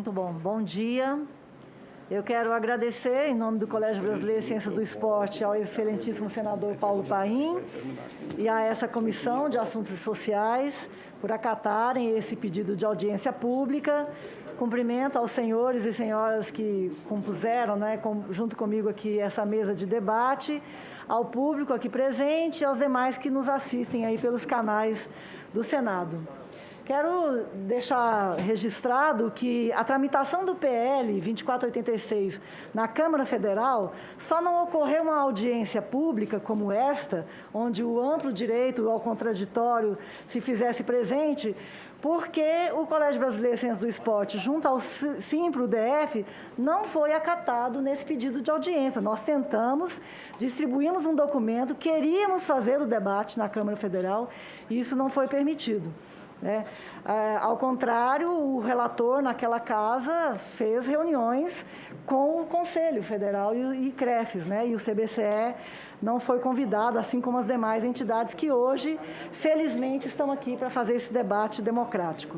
Muito bom. Bom dia. Eu quero agradecer, em nome do Colégio Brasileiro de Ciências do Esporte, ao excelentíssimo senador Paulo Paim e a essa Comissão de Assuntos Sociais por acatarem esse pedido de audiência pública. Cumprimento aos senhores e senhoras que compuseram, junto comigo aqui, essa mesa de debate, ao público aqui presente e aos demais que nos assistem aí pelos canais do Senado. Quero deixar registrado que a tramitação do PL 2486 na Câmara Federal só não ocorreu uma audiência pública como esta, onde o amplo direito ao contraditório se fizesse presente, porque o Colégio Brasileiro de Ciências do Esporte, junto ao Simpro-DF, não foi acatado nesse pedido de audiência. Nós tentamos, distribuímos um documento, queríamos fazer o debate na Câmara Federal e isso não foi permitido. Ao contrário, o relator naquela casa fez reuniões com o Conselho Federal e CREFES, e o CBCE não foi convidado, assim como as demais entidades que hoje, felizmente, estão aqui para fazer esse debate democrático.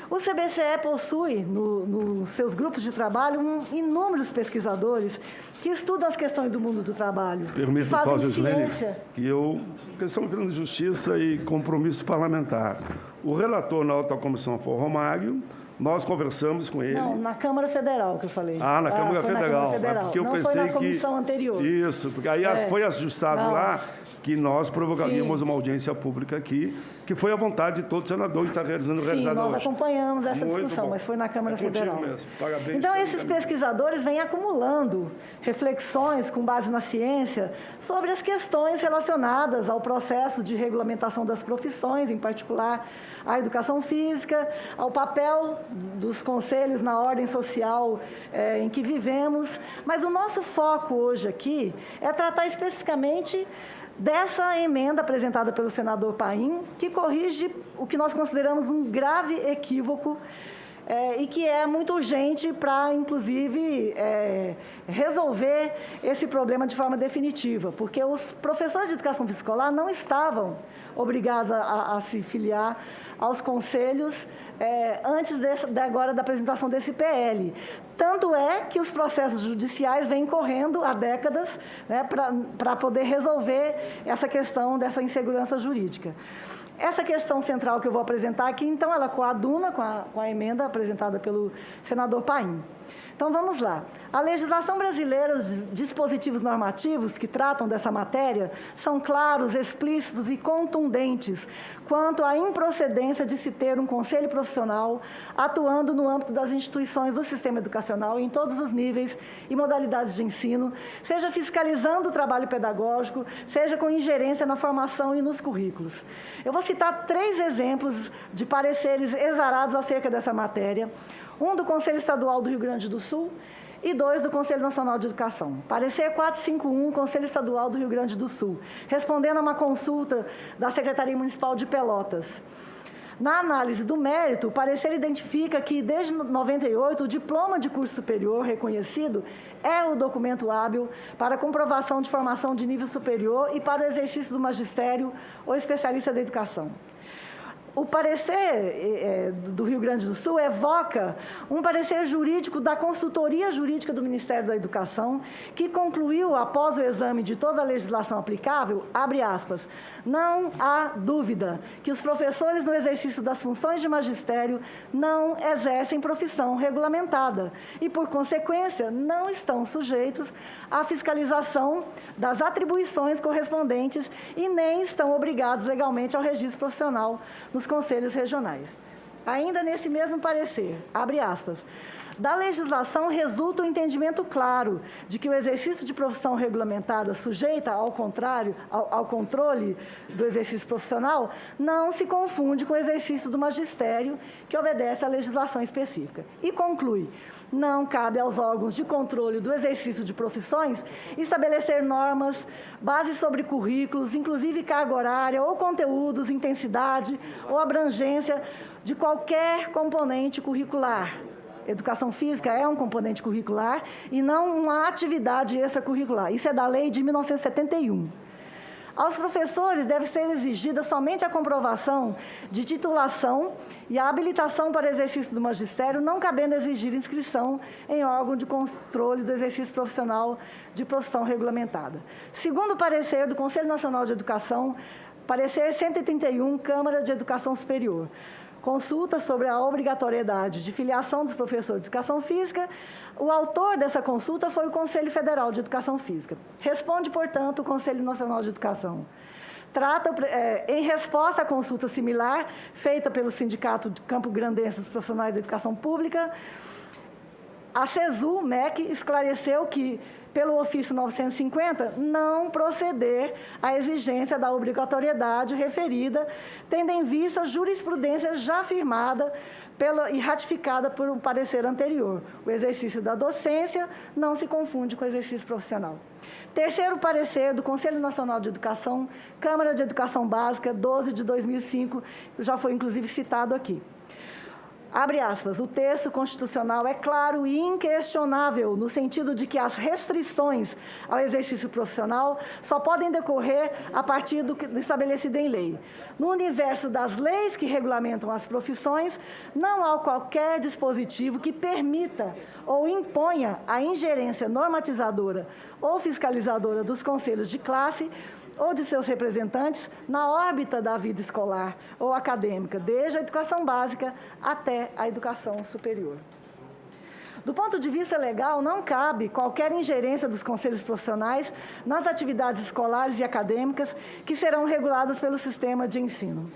O CBCE possui, nos seus grupos de trabalho, inúmeros pesquisadores que estudam as questões do mundo do trabalho. Permita só, Gislene, que questão de justiça e compromisso parlamentar. O relator na outra comissão foi o Romário, nós conversamos com ele. Não, na Câmara Federal que eu falei. Na Câmara Federal. Na Câmara Federal. Porque eu não pensei foi na comissão anterior. Isso, porque aí foi ajustado lá que nós provocaríamos uma audiência pública aqui, que foi a vontade de todos os senadores estar realizando nós acompanhamos essa discussão, mas foi na Câmara Federal. Mesmo. Parabéns. Então, esses pesquisadores vêm acumulando reflexões com base na ciência sobre as questões relacionadas ao processo de regulamentação das profissões, em particular a educação física, ao papel dos conselhos na ordem social em que vivemos. Mas o nosso foco hoje aqui é tratar especificamente dessa emenda apresentada pelo senador Paim, que corrige o que nós consideramos um grave equívoco e que é muito urgente para, inclusive, resolver esse problema de forma definitiva, porque os professores de educação física escolar não estavam obrigados a se filiar aos conselhos antes agora da apresentação desse PL. Tanto é que os processos judiciais vêm correndo há décadas para poder resolver essa questão dessa insegurança jurídica. Essa questão central que eu vou apresentar aqui, então, ela coaduna com a emenda apresentada pelo senador Paim. Então, vamos lá. A legislação brasileira, os dispositivos normativos que tratam dessa matéria são claros, explícitos e contundentes quanto à improcedência de se ter um conselho profissional atuando no âmbito das instituições do sistema educacional em todos os níveis e modalidades de ensino, seja fiscalizando o trabalho pedagógico, seja com ingerência na formação e nos currículos. Eu vou citar 3 exemplos de pareceres exarados acerca dessa matéria. Um do Conselho Estadual do Rio Grande do Sul e 2 do Conselho Nacional de Educação. Parecer 451, Conselho Estadual do Rio Grande do Sul, respondendo a uma consulta da Secretaria Municipal de Pelotas. Na análise do mérito, o parecer identifica que, desde 98, o diploma de curso superior reconhecido é o documento hábil para comprovação de formação de nível superior e para o exercício do magistério ou especialista da educação. O parecer do Rio Grande do Sul evoca um parecer jurídico da Consultoria Jurídica do Ministério da Educação, que concluiu, após o exame de toda a legislação aplicável, abre aspas, não há dúvida que os professores no exercício das funções de magistério não exercem profissão regulamentada e, por consequência, não estão sujeitos à fiscalização das atribuições correspondentes e nem estão obrigados legalmente ao registro profissional nos conselhos regionais. Ainda nesse mesmo parecer, abre aspas, da legislação resulta o entendimento claro de que o exercício de profissão regulamentada sujeita ao controle do exercício profissional não se confunde com o exercício do magistério que obedece à legislação específica. E conclui, não cabe aos órgãos de controle do exercício de profissões estabelecer normas, bases sobre currículos, inclusive carga horária ou conteúdos, intensidade ou abrangência de qualquer componente curricular. Educação física é um componente curricular e não uma atividade extracurricular. Isso é da lei de 1971. Aos professores deve ser exigida somente a comprovação de titulação e a habilitação para exercício do magistério, não cabendo exigir inscrição em órgão de controle do exercício profissional de profissão regulamentada. Segundo o parecer do Conselho Nacional de Educação, parecer 131, Câmara de Educação Superior, consulta sobre a obrigatoriedade de filiação dos professores de Educação Física, o autor dessa consulta foi o Conselho Federal de Educação Física. Responde, portanto, o Conselho Nacional de Educação. Trata, em resposta à consulta similar, feita pelo Sindicato de Campo Grandense dos Profissionais da Educação Pública, a CESU, MEC, esclareceu que, pelo ofício 950, não proceder à exigência da obrigatoriedade referida, tendo em vista a jurisprudência já firmada e ratificada por um parecer anterior. O exercício da docência não se confunde com o exercício profissional. Terceiro parecer do Conselho Nacional de Educação, Câmara de Educação Básica, 12 de 2005, já foi inclusive citado aqui. Abre aspas, o texto constitucional é claro e inquestionável no sentido de que as restrições ao exercício profissional só podem decorrer a partir do estabelecido em lei. No universo das leis que regulamentam as profissões, não há qualquer dispositivo que permita ou imponha a ingerência normatizadora ou fiscalizadora dos conselhos de classe ou de seus representantes na órbita da vida escolar ou acadêmica, desde a educação básica até a educação superior. Do ponto de vista legal, não cabe qualquer ingerência dos conselhos profissionais nas atividades escolares e acadêmicas que serão reguladas pelo sistema de ensino.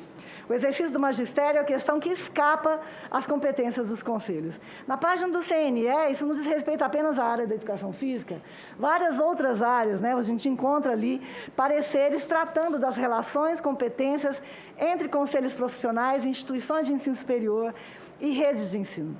O exercício do magistério é a questão que escapa às competências dos conselhos. Na página do CNE, isso não diz respeito apenas à área da educação física, várias outras áreas, né? A gente encontra ali pareceres tratando das relações, competências entre conselhos profissionais, instituições de ensino superior e redes de ensino.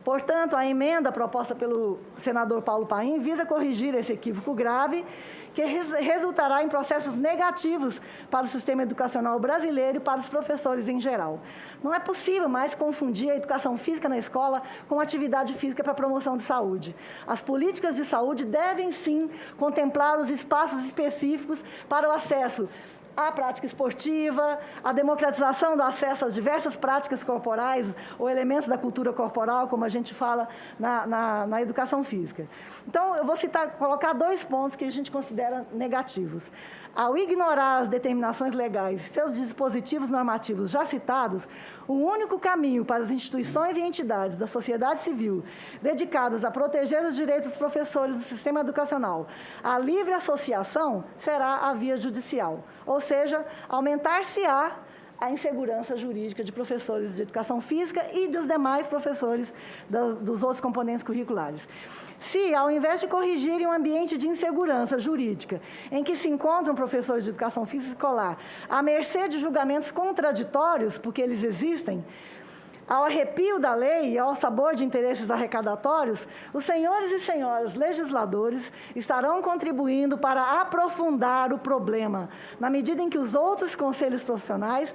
Portanto, a emenda proposta pelo senador Paulo Paim visa corrigir esse equívoco grave que resultará em processos negativos para o sistema educacional brasileiro e para os professores em geral. Não é possível mais confundir a educação física na escola com atividade física para a promoção de saúde. As políticas de saúde devem, sim, contemplar os espaços específicos para o acesso à prática esportiva, a democratização do acesso às diversas práticas corporais ou elementos da cultura corporal, como a gente fala na educação física. Então, eu vou colocar 2 pontos que a gente considera negativos. Ao ignorar as determinações legais, seus dispositivos normativos já citados, o único caminho para as instituições e entidades da sociedade civil dedicadas a proteger os direitos dos professores do sistema educacional, a livre associação, será a via judicial, ou seja, aumentar-se-á a insegurança jurídica de professores de educação física e dos demais professores dos outros componentes curriculares. Se, ao invés de corrigirem um ambiente de insegurança jurídica em que se encontram professores de educação física escolar à mercê de julgamentos contraditórios, porque eles existem, ao arrepio da lei e ao sabor de interesses arrecadatórios, os senhores e senhoras legisladores estarão contribuindo para aprofundar o problema, na medida em que os outros conselhos profissionais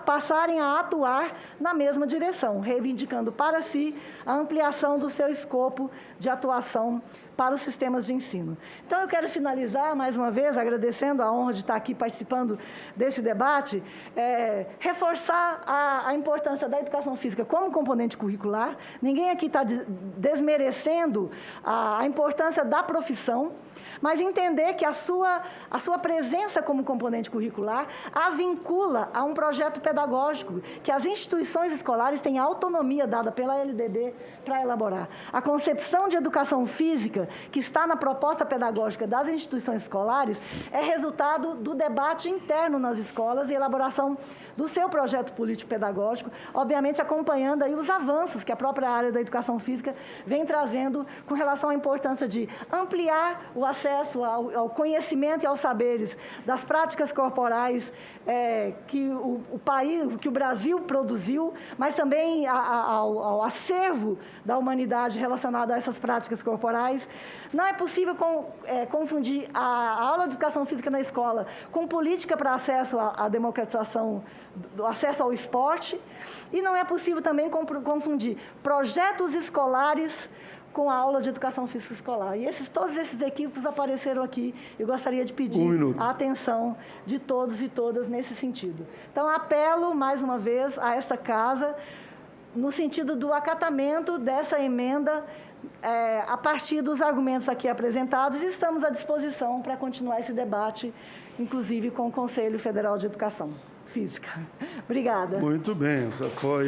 passarem a atuar na mesma direção, reivindicando para si a ampliação do seu escopo de atuação para os sistemas de ensino. Então, eu quero finalizar, mais uma vez, agradecendo a honra de estar aqui participando desse debate, reforçar a importância da educação física como componente curricular. Ninguém aqui está desmerecendo a importância da profissão, mas entender que a sua presença como componente curricular a vincula a um projeto pedagógico que as instituições escolares têm autonomia dada pela LDB para elaborar. A concepção de educação física que está na proposta pedagógica das instituições escolares é resultado do debate interno nas escolas e elaboração do seu projeto político-pedagógico, obviamente acompanhando aí os avanços que a própria área da educação física vem trazendo com relação à importância de ampliar o acesso ao conhecimento e aos saberes das práticas corporais que o Brasil produziu, mas também ao acervo da humanidade relacionado a essas práticas corporais Não é possível confundir a aula de educação física na escola com política para acesso à democratização, do acesso ao esporte, e não é possível também confundir projetos escolares com a aula de educação física escolar. E todos esses equívocos apareceram aqui. Eu gostaria de pedir a atenção de todos e todas nesse sentido. Então, apelo, mais uma vez, a essa casa, no sentido do acatamento dessa emenda, a partir dos argumentos aqui apresentados, e estamos à disposição para continuar esse debate, inclusive com o Conselho Federal de Educação Física. Obrigada. Muito bem, essa foi...